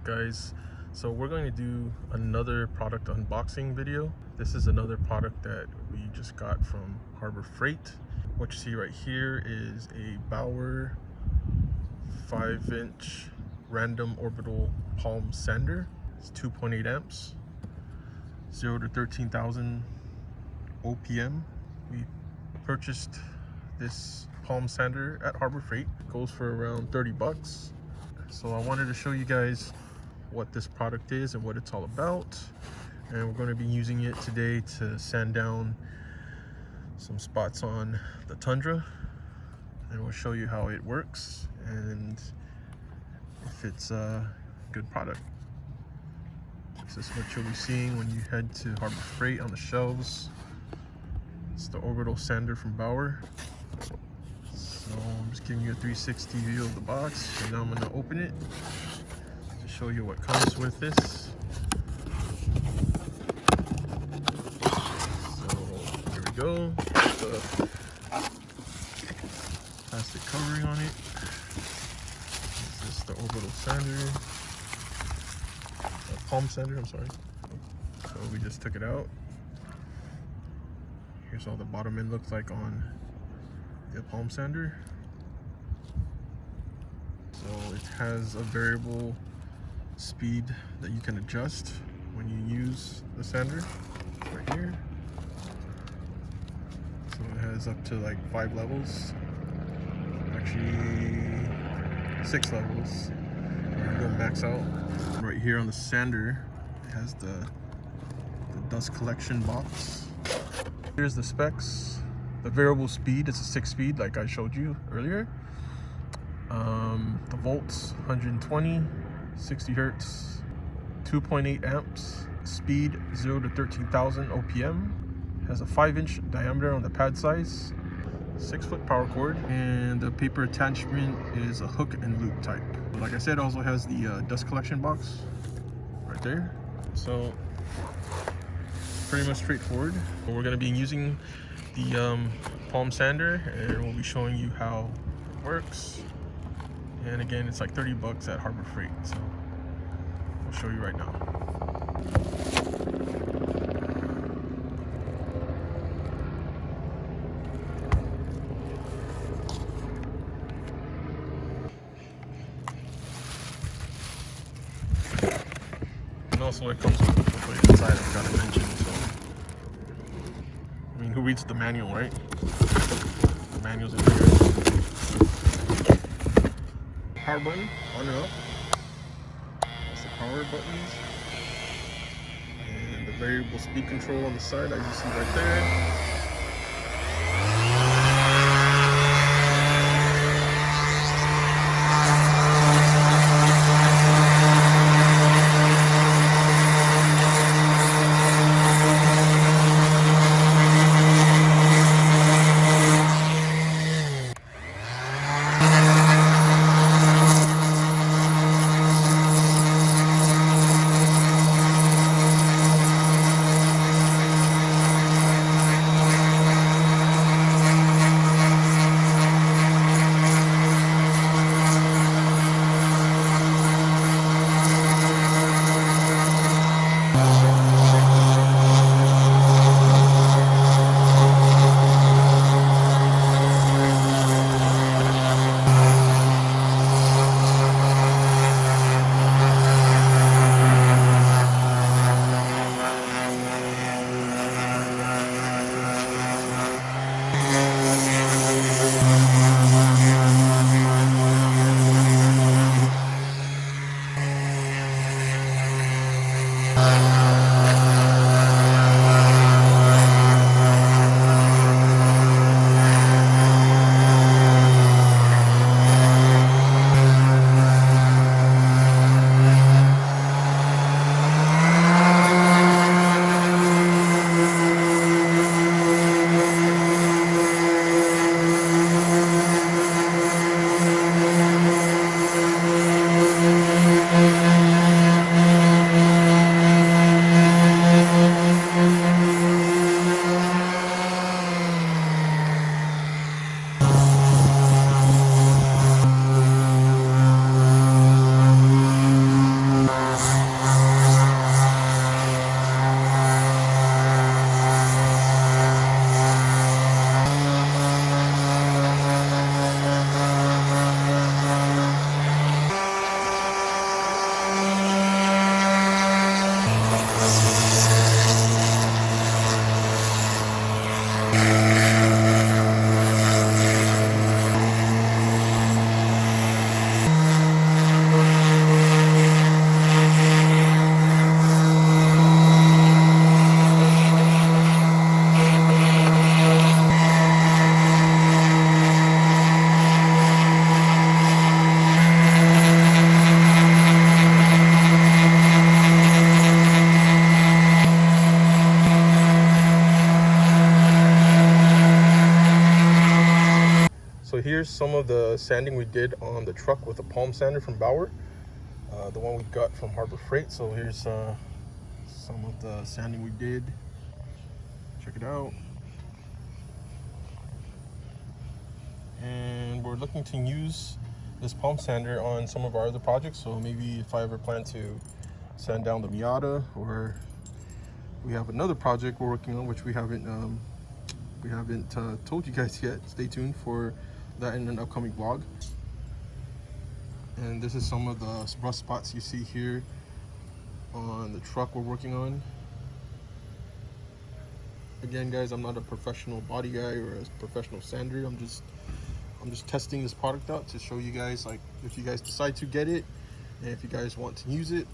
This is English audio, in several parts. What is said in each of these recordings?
guys? So we're going to do another product unboxing video. This is another product that we just got from Harbor Freight. What you see right here is a Bauer 5-inch random orbital palm sander. It's 2.8 amps, 0 to 13,000 OPM. We purchased this palm sander at Harbor Freight. It goes for around 30 bucks. So I wanted to show you guys what this product is and what it's all about. And we're going to be using it today to sand down some spots on the Tundra. And we'll show you how it works and if it's a good product. This is what you'll be seeing when you head to Harbor Freight on the shelves. It's the orbital sander from Bauer. So I'm just giving you a 360 view of the box, and now I'm going to open it to show you what comes with this. So here we go. The plastic covering on it. This is the orbital sander, palm sander, I'm sorry. So we just took it out. Here's how the bottom end looks like on the palm sander. So it has a variable speed that you can adjust when you use the sander right here. So it has up to like 5 levels, actually 6 levels. You go max out. Right here on the sander, it has the dust collection box. Here's the specs. The variable speed is a 6-speed like I showed you earlier. The volts 120, 60 hertz, 2.8 amps. Speed 0 to 13,000 OPM. Has a 5-inch diameter on the pad size. 6-foot power cord, and the paper attachment is a hook and loop type. Like I said, it also has the dust collection box right there. So pretty much straightforward. We're going to be using the palm sander, and we'll be showing you how it works. And again, it's like 30 bucks at Harbor Freight, so I'll show you right now. And also it comes with the booklet inside, I forgot to mention. So I mean, who reads the manual, right? The manual's in here. Power button, on and off. That's the power buttons. And the variable speed control on the side, as you see right there. here's some of the sanding we did on the truck with the Palm Sander from Bauer, the one we got from Harbor Freight. So here's some of the sanding we did. Check it out. And we're looking to use this Palm Sander on some of our other projects. So maybe if I ever plan to sand down the Miata, or we have another project we're working on which we haven't told you guys yet. Stay tuned for that in an upcoming vlog. And this is some of the rust spots you see here on the truck we're working on. Again, guys, I'm not a professional body guy or a professional sander. I'm just testing this product out to show you guys, like, if you guys decide to get it and if you guys want to use it.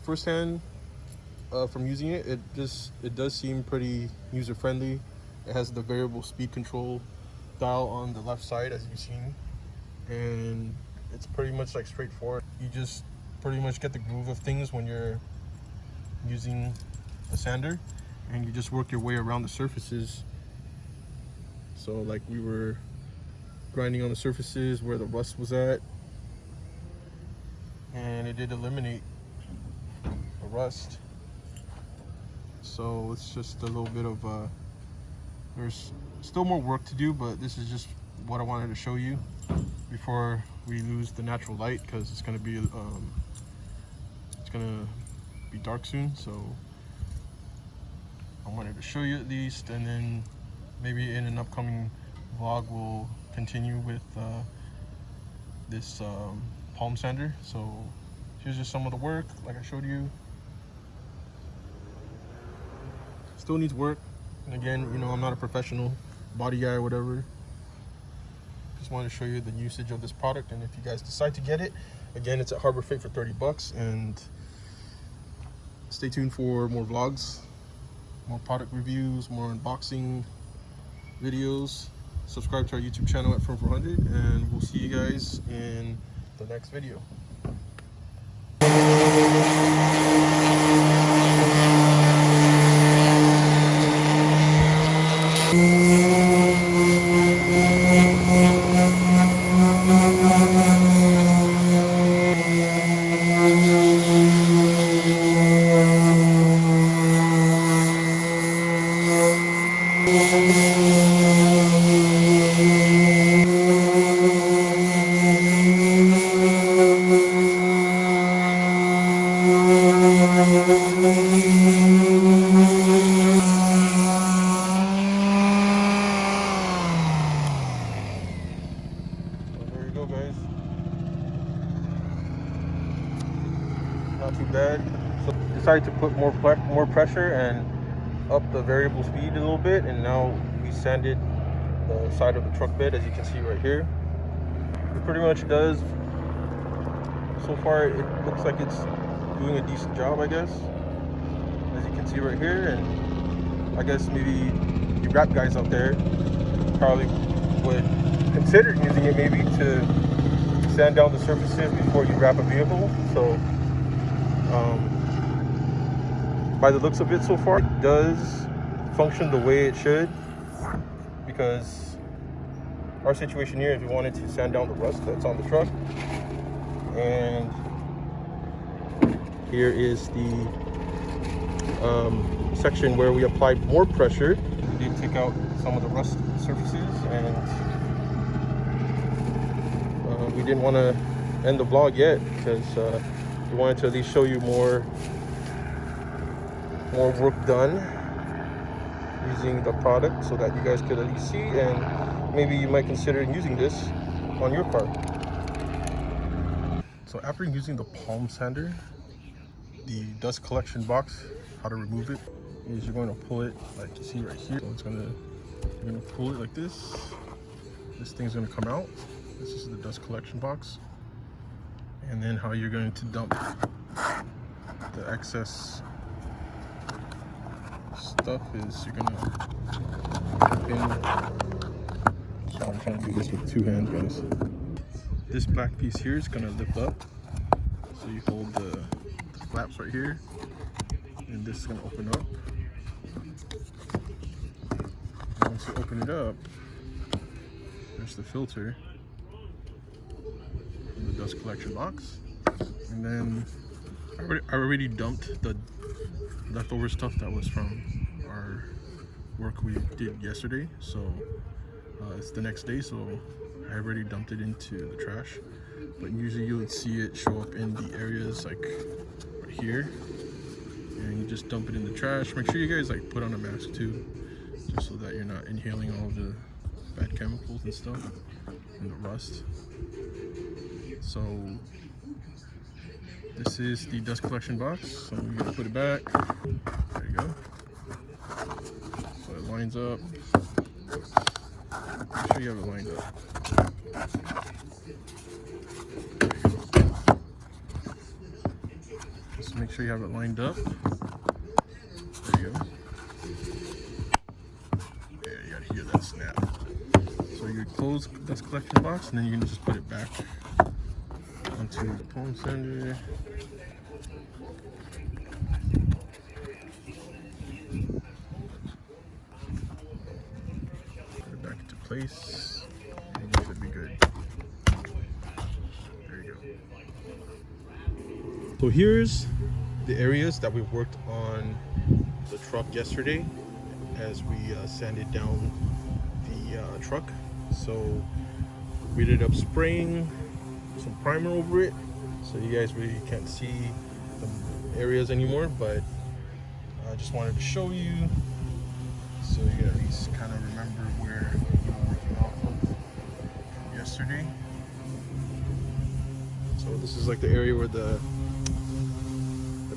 Firsthand, from using it, it does seem pretty user friendly. It has the variable speed control dial on the left side, as you've seen, and it's pretty much like straightforward. You just pretty much get the groove of things when you're using a sander, and you just work your way around the surfaces. So like we were grinding on the surfaces where the rust was at, and it did eliminate the rust. So it's just a little bit of there's still more work to do, but this is just what I wanted to show you before we lose the natural light, because it's gonna be dark soon. So I wanted to show you at least, and then maybe in an upcoming vlog we'll continue with this Palm Sander. So here's just some of the work, like I showed you. Still needs work, and again, you know, I'm not a professional body guy or whatever. Just wanted to show you the usage of this product, and if you guys decide to get it, again, it's at Harbor Freight for 30 bucks. And stay tuned for more vlogs, more product reviews, more unboxing videos. Subscribe to our YouTube channel at Firm400, and we'll see you guys in the next video. Guys, not too bad. So decided to put more pressure and up the variable speed a little bit, and now we sanded the side of the truck bed, as you can see right here. It pretty much does. So far it looks like it's doing a decent job, I guess, as you can see right here. And I guess maybe you rap guys out there probably would consider using it maybe to sand down the surfaces before you wrap a vehicle. So by the looks of it so far, it does function the way it should, because our situation here is we wanted to sand down the rust that's on the truck. And here is the section where we applied more pressure. We did take out some of the rust surfaces, and we didn't want to end the vlog yet because we wanted to at least show you more work done using the product, so that you guys could at least see, and maybe you might consider using this on your car. So after using the Palm Sander, the dust collection box, how to remove it is you're going to pull it like you see right here. So you're going to pull it like this. This thing's going to come out. This is the dust collection box. And then how you're going to dump the excess stuff is you're going to pin. So I'm trying to do this with two hands, guys. This black piece here is going to lift up. So you hold the flaps right here, and this is going to open up. And once you open it up, There's the filter in the dust collection box. And then I already dumped the leftover stuff that was from our work we did yesterday. So it's the next day, so I already dumped it into the trash. But usually you would see it show up in the areas like right here, and you just dump it in the trash. Make sure you guys like put on a mask too, just so that you're not inhaling all the bad chemicals and stuff and the rust. So this is the dust collection box, so you're gonna put it back. There you go. So it lines up. Make sure you have it lined up. Just make sure you have it lined up. There you go. Yeah, you gotta hear that snap. So you close the dust collection box, and then you can just put it back onto the palm sander. Put it back into place, and you should be good. There you go. So here's the areas that we worked on the truck yesterday as we sanded down the truck. So we ended up spraying some primer over it, so you guys really can't see the areas anymore, but I just wanted to show you so you can at least kind of remember where we were working off of yesterday. So this is like the area where the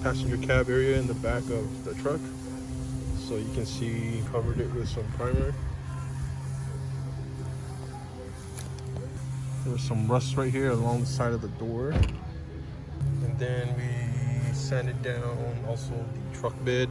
passenger cab area in the back of the truck. So you can see covered it with some primer. There was some rust right here along the side of the door. And then we sanded down also the truck bed.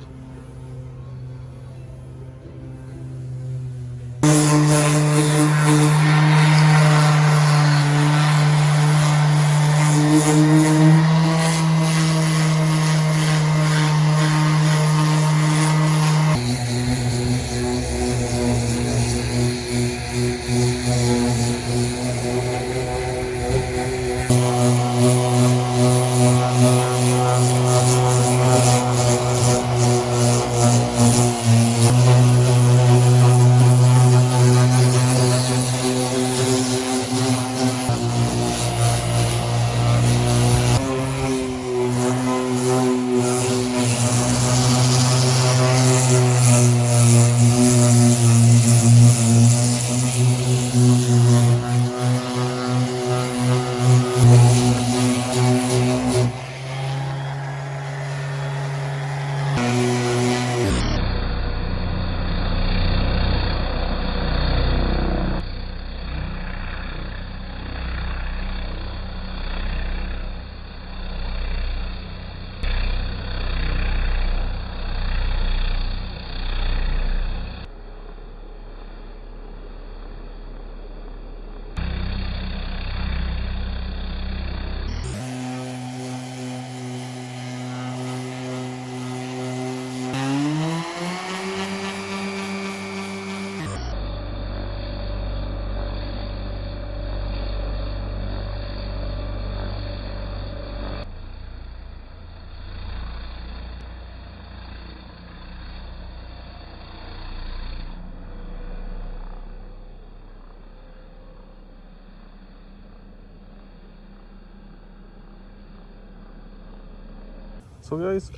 So guys,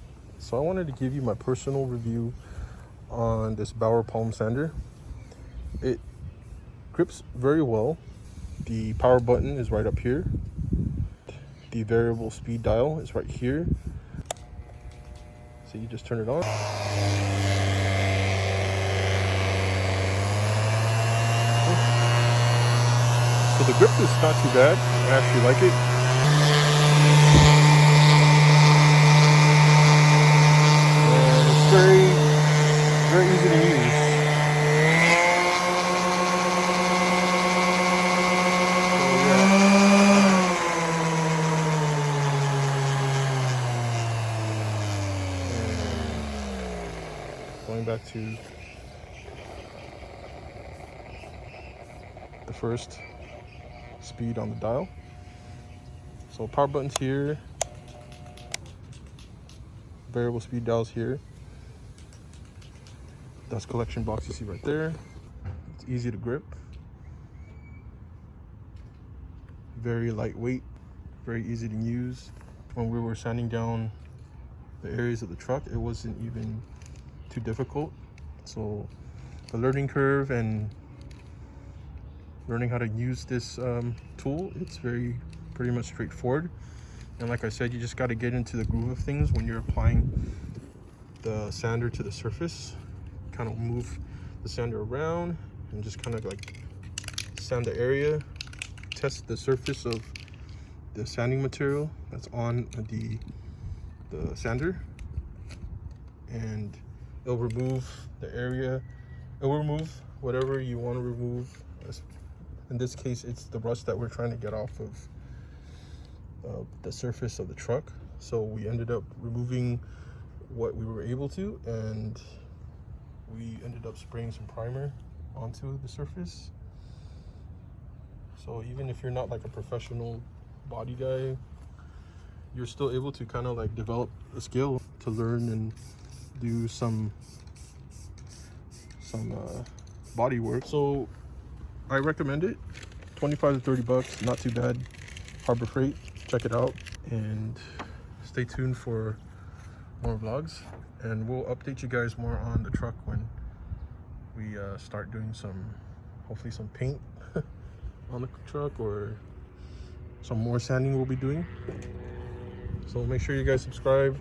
I wanted to give you my personal review on this Bauer Palm Sander. It grips very well. The power button is right up here. The variable speed dial is right here. So you just turn it on. So the grip is not too bad. I actually like it. Very easy to use. Going back to the the first speed on the dial. So power buttons here, variable speed dials here, dust collection box you see right there. It's easy to grip, very lightweight, very easy to use. When we were sanding down the areas of the truck, it wasn't even too difficult. So the learning curve and learning how to use this tool, it's pretty much straightforward. And like I said, you just got to get into the groove of things when you're applying the sander to the surface. Kind of move the sander around and just kind of like sand the area, test the surface of the sanding material that's on the sander, and it'll remove the area. It will remove whatever you want to remove. In this case, it's the rust that we're trying to get off of the surface of the truck. So we ended up removing what we were able to, and we ended up spraying some primer onto the surface. So even if you're not like a professional body guy, you're still able to kind of like develop a skill to learn and do some body work. So I recommend it. 25 to 30 bucks, not too bad. Harbor Freight, check it out, and stay tuned for more vlogs, and we'll update you guys more on the truck when we start doing hopefully some paint on the truck, or some more sanding we'll be doing. So make sure you guys subscribe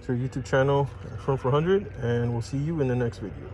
to our YouTube channel, Firm400, and we'll see you in the next video.